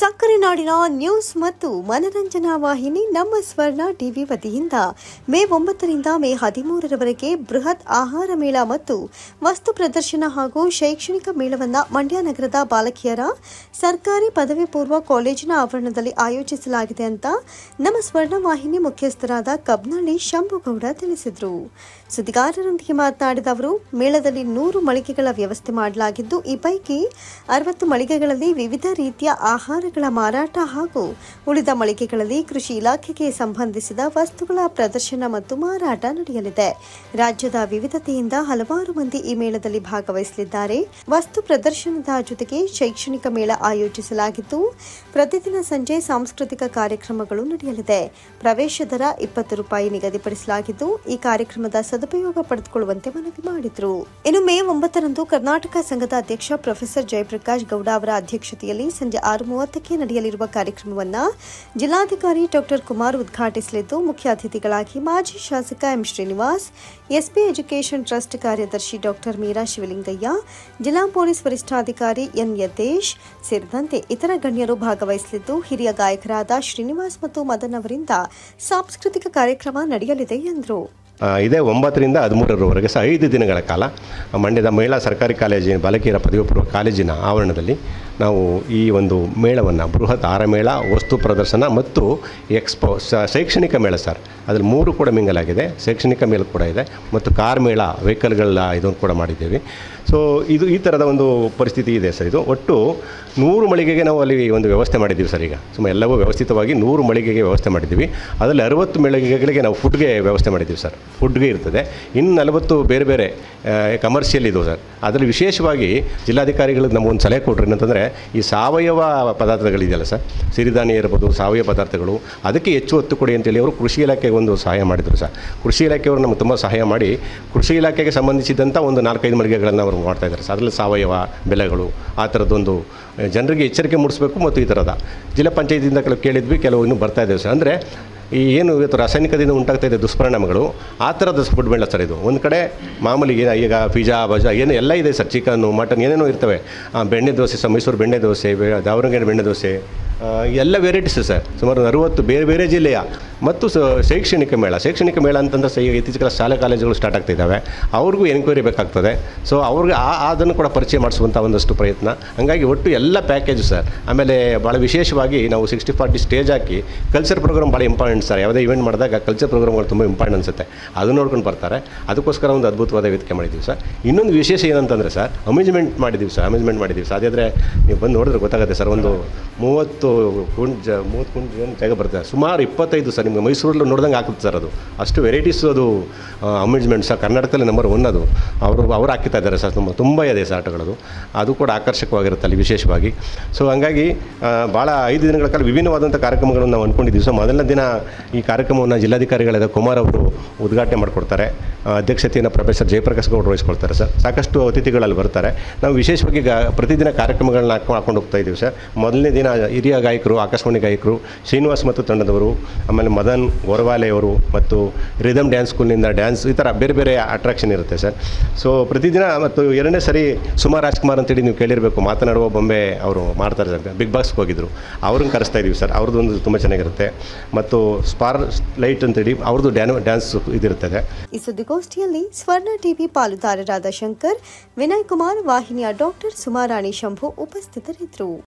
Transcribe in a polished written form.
ಸಕ್ಕರೆ ನಾಡಿನ ನ್ಯೂಸ್ ಮತ್ತು ಮನರಂಜನಾ ವಾಹಿನಿ ನಮ್ಮ ಸ್ವರ್ಣ ಟಿವಿ ವತಿಯಿಂದ ಮೇ 9 ರಿಂದ ಮೇ 13 ರವರೆಗೆ ಬೃಹತ್ ಆಹಾರ ಮೇಳ ಮತ್ತು ವಸ್ತು ಪ್ರದರ್ಶನ ಹಾಗೂ ಶೈಕ್ಷಣಿಕ ಮೇಳವನ್ನು ಮಂಡ್ಯ ನಗರದ ಬಾಲಕಿಯರ ಸರ್ಕಾರಿ ಪದವಿ ಪೂರ್ವ ಕಾಲೇಜಿನ ಆವರಣದಲ್ಲಿ ಆಯೋಜಿಸಲಾಗಿದೆ ಅಂತ ನಮ್ಮ ಸ್ವರ್ಣ ವಾಹಿನಿ ಮುಖ್ಯಸ್ಥರಾದ ಕಬ್ನಳ್ಳಿ ಶಂಭುಗೌಡ ತಿಳಿಸಿದರು. ಸುದ್ದಿಗಾರರೊಂದಿಗೆ ಮಾತನಾಡಿದ ಅವರು, ಮೇಳದಲ್ಲಿ 100 ಮಳಿಗೆಗಳ ವ್ಯವಸ್ಥೆ ಮಾಡಲಾಗಿದ್ದು, ಈ ಪೈಕಿ 60 ಮಳಿಗೆಗಳಲ್ಲಿ ವಿವಿಧ ರೀತಿಯ ಆಹಾರಗಳ ಮಾರಾಟ ಹಾಗೂ ಉಳಿದ ಮಳಿಗೆಗಳಲ್ಲಿ ಕೃಷಿ ಇಲಾಖೆಗೆ ಸಂಬಂಧಿಸಿದ ವಸ್ತುಗಳ ಪ್ರದರ್ಶನ ಮತ್ತು ಮಾರಾಟ ನಡೆಯಲಿದೆ. ರಾಜ್ಯದ ವಿವಿಧತೆಯಿಂದ ಹಲವಾರು ಮಂದಿ ಈ ಮೇಳದಲ್ಲಿ ಭಾಗವಹಿಸಲಿದ್ದಾರೆ. ವಸ್ತು ಪ್ರದರ್ಶನದ ಜೊತೆಗೆ ಶೈಕ್ಷಣಿಕ ಮೇಳ ಆಯೋಜಿಸಲಾಗಿದ್ದು, ಪ್ರತಿದಿನ ಸಂಜೆ ಸಾಂಸ್ಕೃತಿಕ ಕಾರ್ಯಕ್ರಮಗಳು ನಡೆಯಲಿದೆ. ಪ್ರವೇಶ ದರ 20 ರೂಪಾಯಿ ನಿಗದಿಪಡಿಸಲಾಗಿದ್ದು, ಈ ಕಾರ್ಯಕ್ರಮದ ಸದುಪಯೋಗ ಪಡೆದುಕೊಳ್ಳುವಂತೆ ಮನವಿ ಮಾಡಿದರು. ಇನ್ನು ಮೇ 9 ರಂದು ಕರ್ನಾಟಕ ಸಂಘದ ಅಧ್ಯಕ್ಷ ಪ್ರೊಫೆಸರ್ ಜಯಪ್ರಕಾಶ್ ಗೌಡ ಅವರ ಅಧ್ಯಕ್ಷತೆಯಲ್ಲಿ ಸಂಜೆ 6:30ಕ್ಕೆ ನಡೆಯಲಿರುವ ಕಾರ್ಯಕ್ರಮವನ್ನು ಜಿಲ್ಲಾಧಿಕಾರಿ ಡಾ ಕುಮಾರ್ ಉದ್ಘಾಟಿಸಲಿದ್ದು, ಮುಖ್ಯ ಅತಿಥಿಗಳಾಗಿ ಮಾಜಿ ಶಾಸಕ M Srinivas, SP education trust ಕಾರ್ಯದರ್ಶಿ ಡಾ ಮೀರಾ ಶಿವಲಿಂಗಯ್ಯ, ಜಿಲ್ಲಾ ಪೊಲೀಸ್ ವರಿಷ್ಠಾಧಿಕಾರಿ ಎನ್ ಯತೇಶ್ ಸೇರಿದಂತೆ ಇತರ ಗಣ್ಯರು ಭಾಗವಹಿಸಲಿದ್ದು, ಹಿರಿಯ ಗಾಯಕರಾದ ಶ್ರೀನಿವಾಸ್ ಮತ್ತು ಮದನ್ ಅವರಿಂದ ಸಾಂಸ್ಕೃತಿಕ ಕಾರ್ಯಕ್ರಮ ನಡೆಯಲಿದೆ ಎಂದರು. ಇದೇ 9 ರಿಂದ 13ರವರೆಗೆ 5 ದಿನಗಳ ಕಾಲ ಮಂಡ್ಯದ ಮಹಿಳಾ ಸರ್ಕಾರಿ ಕಾಲೇಜಿನ ಬಾಲಕಿಯರ ಪದವಿ ಪೂರ್ವ ಕಾಲೇಜಿನ ಆವರಣದಲ್ಲಿ ನಾವು ಈ ಒಂದು ಮೇಳವನ್ನು ಬೃಹತ್ ಆಹಾರ ಮೇಳ, ವಸ್ತು ಪ್ರದರ್ಶನ ಮತ್ತು ಎಕ್ಸ್ಪೋ ಶೈಕ್ಷಣಿಕ ಮೇಳ ಸರ್, ಅದರಲ್ಲಿ 3 ಕೂಡ ಮಿಂಗಲಾಗಿದೆ. ಶೈಕ್ಷಣಿಕ ಮೇಳ ಕೂಡ ಇದೆ ಮತ್ತು ಕಾರ್ ಮೇಳ, ವೆಹಿಕಲ್ಗಳ ಇದನ್ನು ಕೂಡ ಮಾಡಿದ್ದೇವೆ. ಸೊ ಇದು ಈ ಥರದ ಒಂದು ಪರಿಸ್ಥಿತಿ ಇದೆ ಸರ್. ಇದು ಒಟ್ಟು 100 ಮಳಿಗೆಗೆ ನಾವು ಅಲ್ಲಿ ಒಂದು ವ್ಯವಸ್ಥೆ ಮಾಡಿದ್ದೀವಿ ಸರ್. ಈಗ ಸುಮ್ಮನೆ ಎಲ್ಲವೂ ವ್ಯವಸ್ಥಿತವಾಗಿ 100 ಮಳಿಗೆಗೆ ವ್ಯವಸ್ಥೆ ಮಾಡಿದ್ದೀವಿ. ಅದರಲ್ಲಿ 60 ಮಳಿಗೆಗಳಿಗೆ ನಾವು ಫುಡ್ಗೆ ವ್ಯವಸ್ಥೆ ಮಾಡಿದ್ದೀವಿ ಸರ್. ಫುಡ್ಗೆ ಇರ್ತದೆ. ಇನ್ನು 40 ಬೇರೆ ಬೇರೆ ಕಮರ್ಷಿಯಲ್ ಇದು ಸರ್. ಅದರಲ್ಲಿ ವಿಶೇಷವಾಗಿ ಜಿಲ್ಲಾಧಿಕಾರಿಗಳಿಗೆ ನಮಗೊಂದು ಸಲಹೆ ಕೊಟ್ಟರು. ಏನಂತಂದರೆ, ಈ ಸಾವಯವ ಪದಾರ್ಥಗಳಿದೆಯಲ್ಲ ಸರ್, ಸಿರಿಧಾನ್ಯ ಇರ್ಬೋದು, ಸಾವಯವ ಪದಾರ್ಥಗಳು, ಅದಕ್ಕೆ ಹೆಚ್ಚು ಒತ್ತು ಕೊಡಿ ಅಂತೇಳಿ ಅವರು ಕೃಷಿ ಇಲಾಖೆಗೆ ಒಂದು ಸಹಾಯ ಮಾಡಿದರು ಸರ್. ಕೃಷಿ ಇಲಾಖೆಯವರು ನಮಗೆ ತುಂಬ ಸಹಾಯ ಮಾಡಿ ಕೃಷಿ ಇಲಾಖೆಗೆ ಸಂಬಂಧಿಸಿದಂಥ ಒಂದು 4-5 ಮಳಿಗೆಗಳನ್ನು ಅವರು ಮಾಡ್ತಾಯಿದ್ದಾರೆ ಸರ್. ಅದರಲ್ಲಿ ಸಾವಯವ ಬೆಳೆಗಳು ಆ ಥರದ್ದೊಂದು ಜನರಿಗೆ ಎಚ್ಚರಿಕೆ ಮೂಡಿಸಬೇಕು. ಮತ್ತು ಈ ಥರದ ಜಿಲ್ಲಾ ಪಂಚಾಯತಿಯಿಂದ ಕೇಳಿದ್ವಿ, ಕೆಲವು ಇನ್ನೂ ಬರ್ತಾ ಇದ್ದೇವೆ ಸರ್. ಅಂದರೆ ಈ ಏನು ಇವತ್ತು ರಾಸಾಯನಿಕದಿಂದ ಉಂಟಾಗ್ತಾ ಇದೆ ದುಷ್ಪರಿಣಾಮಗಳು, ಆ ಥರದ ಫುಡ್ ಮೇಳ ಸರ್ ಇದು. ಒಂದು ಕಡೆ ಮಾಮೂಲಿ ಈಗ ಪಿಜ್ಜಾ ಬಜಾ ಏನು ಎಲ್ಲ ಇದೆ ಸರ್, ಚಿಕನ್ನು ಮಟನ್ ಏನೇನೋ ಇರ್ತವೆ. ಬೆಣ್ಣೆ ದೋಸೆ ಸರ್, ಮೈಸೂರು ಬೆಣ್ಣೆ ದೋಸೆ, ದಾವಣಗೆರೆ ಬೆಣ್ಣೆ ದೋಸೆ, ಎಲ್ಲ ವೆರೈಟೀಸ್ ಸರ್. ಸುಮಾರು 60 ಬೇರೆ ಬೇರೆ ಜಿಲ್ಲೆಯ ಮತ್ತು ಶೈಕ್ಷಣಿಕ ಮೇಳ ಅಂತಂದರೆ ಇತ್ತೀಚೆಗೆ ಶಾಲಾ ಕಾಲೇಜುಗಳು ಸ್ಟಾರ್ಟ್ ಆಗ್ತಾ ಇದ್ದಾವೆ. ಅವ್ರಿಗೂ ಎನ್ಕ್ವೈರಿ ಬೇಕಾಗ್ತದೆ. ಸೊ ಅವ್ರಿಗೆ ಅದನ್ನು ಕೂಡ ಪರಿಚಯ ಮಾಡಿಸುವಂಥ ಒಂದಷ್ಟು ಪ್ರಯತ್ನ. ಹಾಗಾಗಿ ಒಟ್ಟು ಎಲ್ಲ ಪ್ಯಾಕೇಜು ಸರ್. ಆಮೇಲೆ ಭಾಳ ವಿಶೇಷವಾಗಿ ನಾವು 60-40 ಸ್ಟೇಜ್ ಹಾಕಿ ಕಲ್ಚರ್ ಪ್ರೋಗ್ರಾಮ್ ಭಾಳ ಇಂಪಾರ್ಟೆಂಟ್ ಸರ್. ಯಾವುದೇ ಇವೆಂಟ್ ಮಾಡಿದಾಗ ಕಲ್ಚರ್ ಪ್ರೋಗ್ರಾಮ್ಗಳು ತುಂಬ ಇಂಪಾರ್ಟೆಂಟ್ ಅನಿಸುತ್ತೆ. ಅದು ನೋಡ್ಕೊಂಡು ಬರ್ತಾರೆ. ಅದಕ್ಕೋಸ್ಕರ ಒಂದು ಅದ್ಭುತವಾದ ವೇದಿಕೆ ಮಾಡಿದ್ದೀವಿ ಸರ್. ಇನ್ನೊಂದು ವಿಶೇಷ ಏನಂತಂದರೆ ಸರ್, ಅಮ್ಯೂಸ್ಮೆಂಟ್ ಮಾಡಿದ್ದೀವಿ ಸರ್. ಸಾಧ್ಯಾದರೆ ನೀವು ಬಂದು ನೋಡಿದ್ರೆ ಗೊತ್ತಾಗುತ್ತೆ ಸರ್. ಒಂದು 30 ಕುಂಡ್ ಜಾಗ ಬರ್ತದೆ. ಸುಮಾರು 25 ಸರ್. ನಿಮಗೆ ಮೈಸೂರಲ್ಲಿ ನೋಡ್ದಂಗೆ ಆಗ್ತದೆ ಸರ್. ಅದು ಅಷ್ಟು ವೆರೈಟೀಸು ಅದು ಅಮ್ಯೂಸ್ಮೆಂಟ್ ಸರ್. ಕರ್ನಾಟಕದಲ್ಲಿ ನಂಬರ್ 1 ಅದು. ಅವ್ರು ಹಾಕ್ತಾ ಇದ್ದಾರೆ ಸರ್. ತುಂಬ ಇದೆ ಸರ್ ಆಟಗಳದು. ಅದು ಕೂಡ ಆಕರ್ಷಕವಾಗಿರುತ್ತೆ ಅಲ್ಲಿ ವಿಶೇಷವಾಗಿ. ಸೊ ಹಂಗಾಗಿ ಭಾಳ 5 ದಿನಗಳ ಕಾಲ ವಿಭಿನ್ನವಾದಂಥ ಕಾರ್ಯಕ್ರಮಗಳನ್ನು ನಾವು ಅಂದ್ಕೊಂಡಿದ್ದೀವಿ. ಸೊ ಮೊದಲನೇ ದಿನ ಈ ಕಾರ್ಯಕ್ರಮವನ್ನು ಜಿಲ್ಲಾಧಿಕಾರಿಗಳಾದ ಕುಮಾರ್ ಅವರು ಉದ್ಘಾಟನೆ ಮಾಡಿಕೊಡ್ತಾರೆ. ಅಧ್ಯಕ್ಷತೆಯನ್ನು ಪ್ರೊಫೆಸರ್ ಜಯಪ್ರಕಾಶ್ ಗೌಡರು ವಹಿಸ್ಕೊಳ್ತಾರೆ ಸರ್. ಸಾಕಷ್ಟು ಅತಿಥಿಗಳಲ್ಲಿ ಬರ್ತಾರೆ. ನಾವು ವಿಶೇಷವಾಗಿ ಪ್ರತಿದಿನ ಕಾರ್ಯಕ್ರಮಗಳನ್ನ ಹಾಕೊಂಡು ಹೋಗ್ತಾ ಇದ್ದೀವಿ ಸರ್. ಮೊದಲನೇ ದಿನ ಹಿರಿಯ ಗಾಯಕರು, ಆಕಾಶವಾಣಿ ಗಾಯಕರು ಶ್ರೀನಿವಾಸ್ ಮತ್ತು ತಂಡದವರು, ಆಮೇಲೆ ಮದನ್ ಗೋರವಾಲೆ ಅವರು ಮತ್ತು ರಿದಮ್ ಡ್ಯಾನ್ಸ್ ಸ್ಕೂಲ್ನಿಂದ ಡ್ಯಾನ್ಸ್, ಈ ಥರ ಬೇರೆ ಬೇರೆ ಅಟ್ರಾಕ್ಷನ್ ಇರುತ್ತೆ ಸರ್. ಸೊ ಪ್ರತಿದಿನ ಮತ್ತು 2ನೇ ಸರಿ ಸುಮಾ ರಾಜ್ಕುಮಾರ್ ಅಂತೇಳಿ ನೀವು ಕೇಳಿರಬೇಕು, ಮಾತನಾಡುವ ಬೊಂಬೆ ಅವರು ಮಾಡ್ತಾರೆ ಸರ್. ಬಿಗ್ ಬಾಸ್ಗೆ ಹೋಗಿದ್ರು, ಅವ್ರನ್ನ ಕರೆಸ್ತಾ ಇದ್ದೀವಿ ಸರ್. ಅವ್ರದ್ದು ಒಂದು ತುಂಬ ಚೆನ್ನಾಗಿರುತ್ತೆ. ಮತ್ತು ಸ್ಪಾರ್ ಲೈಟ್ ಅಂತೇಳಿ ಅವ್ರದ್ದು ಡ್ಯಾನ್ಸ್ ಇದಿರುತ್ತದೆ. ಈ ಸುದ್ದಿಗೋಷ್ಠಿಯಲ್ಲಿ ಸ್ವರ್ಣ ಟಿವಿ ಪಾಲುದಾರರಾದ ಶಂಕರ್, ವಿನಯ್ ಕುಮಾರ್, ವಾಹಿನಿಯ ಡಾಕ್ಟರ್ ಸುಮಾರಾಣಿ ಶಂಭು ಉಪಸ್ಥಿತರಿದ್ದರು.